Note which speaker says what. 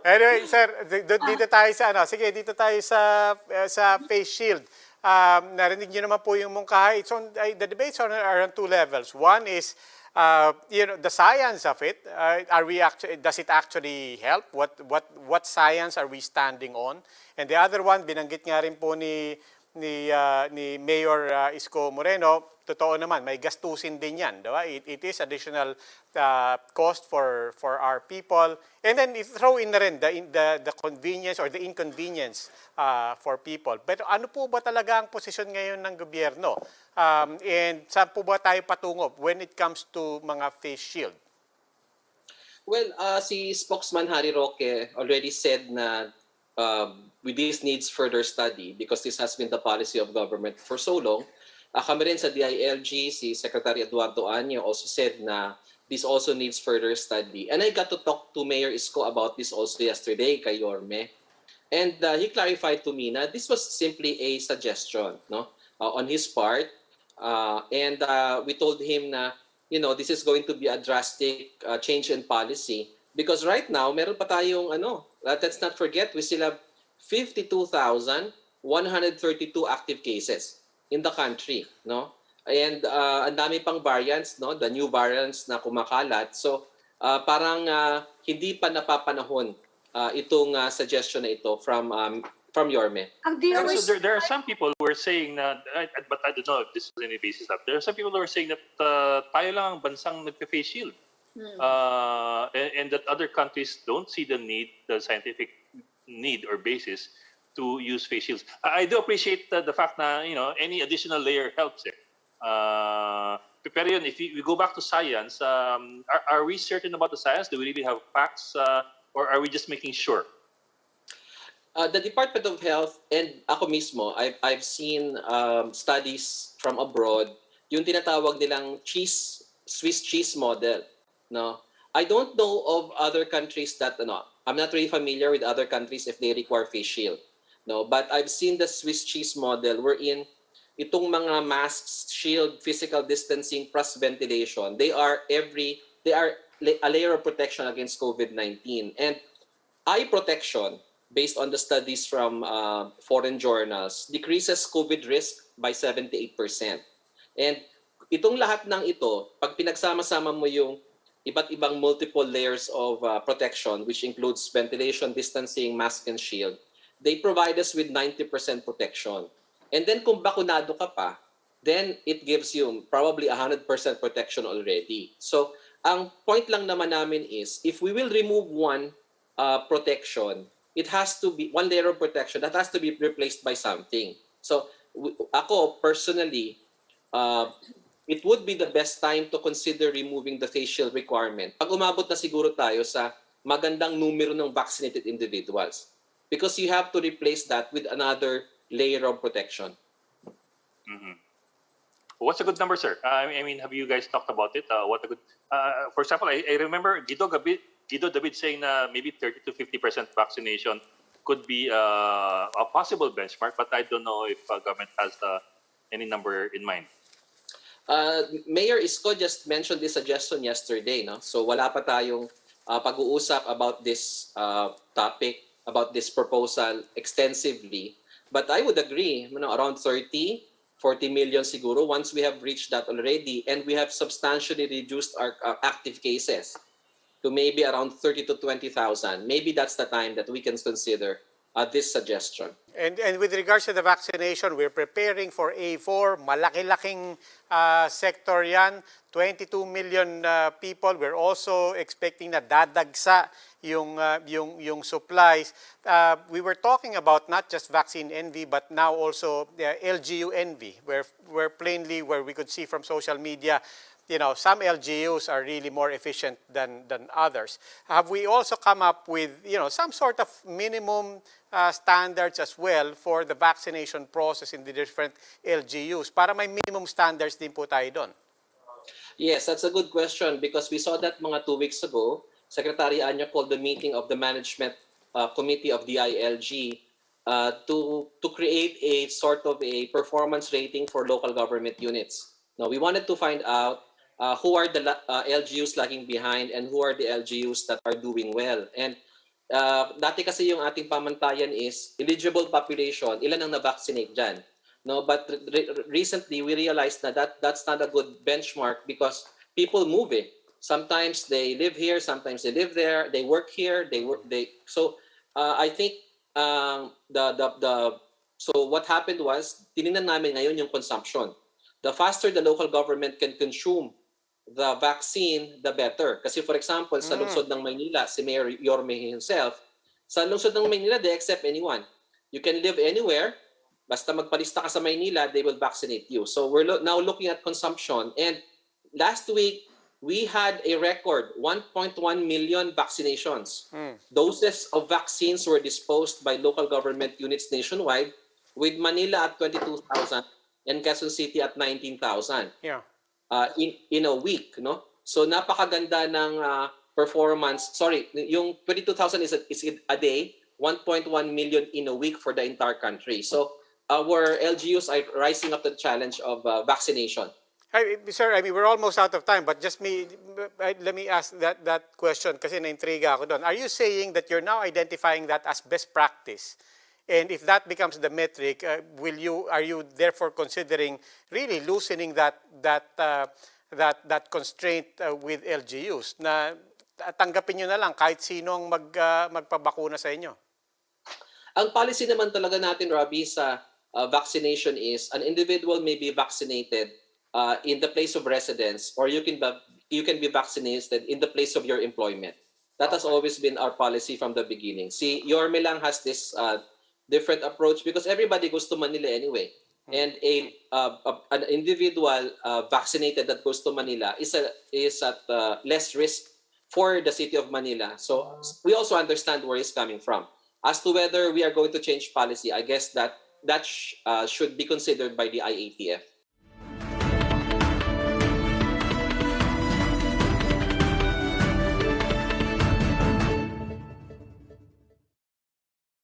Speaker 1: Anyway, sir, dito tayo sa ano. Sige, dito tayo sa face shield. Narinig niyo naman po yung mungkahi. The debates are on two levels. One is the science of it. Does it actually help? What science are we standing on? And the other one, binanggit nga rin po ni Mayor Isko Moreno, totoo naman, may gastusin din yan. Diba? It is additional cost for our people. And then throw in na rin the convenience or the inconvenience for people. Pero ano po ba talaga ang posisyon ngayon ng gobyerno? And saan po ba tayo patungo when it comes to mga face shield?
Speaker 2: Well, si spokesman Harry Roque already said na with this needs further study because this has been the policy of government for so long. Kami rin sa DILG, si Secretary Eduardo Anyo also said na this also needs further study. And I got to talk to Mayor Isko about this also yesterday kay Yorme. And he clarified to me na this was simply a suggestion on his part. And we told him na this is going to be a drastic change in policy. Because right now, meron pa tayong let's not forget, we still have 52,132 active cases in the country, and ang dami pang variants, the new variants na kumakalat. So parang hindi pa napapanahon itong suggestion na ito from Yorme.
Speaker 3: So there are some people who are saying that, but I don't know if this is any basis up. There are some people who are saying that tayo lang ang bansang nagpa-face shield, and that other countries don't see the scientific need or basis to use face shields. I do appreciate the fact na any additional layer helps it. Pero yun, if we go back to science, are we certain about the science? Do we really have facts, or are we just making sure?
Speaker 2: The Department of Health and ako mismo, I've seen studies from abroad, yung tinatawag nilang Swiss cheese model. I don't know of other countries that I'm not really familiar with other countries if they require face shield. But I've seen the Swiss cheese model wherein itong mga masks, shield, physical distancing plus ventilation, they are a layer of protection against COVID-19. And eye protection, based on the studies from foreign journals, decreases COVID risk by 78%. And itong lahat ng ito, pag pinagsama-sama mo yung iba't ibang multiple layers of protection, which includes ventilation, distancing, mask, and shield, they provide us with 90% protection. And then kung bakunado ka pa, then it gives you probably 100% protection already. So ang point lang naman namin is, if we will remove one protection, it has to be one layer of protection that has to be replaced by something. So ako personally, it would be the best time to consider removing the face shield requirement pag umabot na siguro tayo sa magandang numero ng vaccinated individuals. Because you have to replace that with another layer of protection.
Speaker 3: Mm-hmm. What's a good number, sir? I mean, have you guys talked about it? What a good, for example, I remember Guido David saying maybe 30 to 50% vaccination could be a possible benchmark, but I don't know if government has any number in mind.
Speaker 2: Mayor Isko just mentioned this suggestion yesterday, so wala pa tayong pag-uusap about this topic, about this proposal extensively. But I would agree, around 30, 40 million siguro once we have reached that already, and we have substantially reduced our active cases to maybe around 30 to 20,000. Maybe that's the time that we can consider this suggestion.
Speaker 1: And with regards to the vaccination, we're preparing for A4. Malaki-laking sector yan. 22 million people. We're also expecting na dadagsa yung supplies. We were talking about not just vaccine envy, but now also LGU envy, where plainly, where we could see from social media, some LGUs are really more efficient than others. Have we also come up with, some sort of minimum standards as well for the vaccination process in the different LGUs para may minimum standards din po tayo doon?
Speaker 2: Yes, that's a good question because we saw that mga 2 weeks ago, Secretary Anyo called the meeting of the management committee of DILG to create a sort of a performance rating for local government units. Now, we wanted to find out who are the LGUs lagging behind and who are the LGUs that are doing well. And dati kasi yung ating pamantayan is eligible population, ilan ang na-vaccinate dyan. No, but recently we realized that that's not a good benchmark because people move. Sometimes they live here, sometimes they live there, they work here, so I think so what happened was tiningnan namin ngayon yung consumption. The faster the local government can consume the vaccine, the better. Kasi for example, sa lungsod ng Maynila, si Mayor Yorme himself, sa lungsod ng Maynila, they accept anyone. You can live anywhere, basta magpalista ka sa Maynila, they will vaccinate you. So we're now looking at consumption. And last week, we had a record 1.1 million vaccinations. Doses of vaccines were disposed by local government units nationwide, with Manila at 22,000 and Quezon City at 19,000.
Speaker 1: Yeah.
Speaker 2: In a week, no? So napakaganda ng performance. Sorry, yung 22,000 is a day, 1.1 million in a week for the entire country. So our LGUs are rising up to the challenge of vaccination.
Speaker 1: Sir, I mean, we're almost out of time, but let me ask that question kasi na-intriga ako doon. Are you saying that you're now identifying that as best practice? And if that becomes the metric, are you therefore considering really loosening that constraint with LGUs na tanggapin nyo na lang kahit sino ang magpabakuna sa inyo?
Speaker 2: Ang policy naman talaga natin, Robbie, sa vaccination is an individual may be vaccinated in the place of residence, or you can be vaccinated in the place of your employment. That has always been our policy from the beginning. Si Yorme lang has this different approach because everybody goes to Manila anyway. And an individual vaccinated that goes to Manila is at less risk for the city of Manila. So we also understand where he's coming from. As to whether we are going to change policy, I guess that should be considered by the IATF.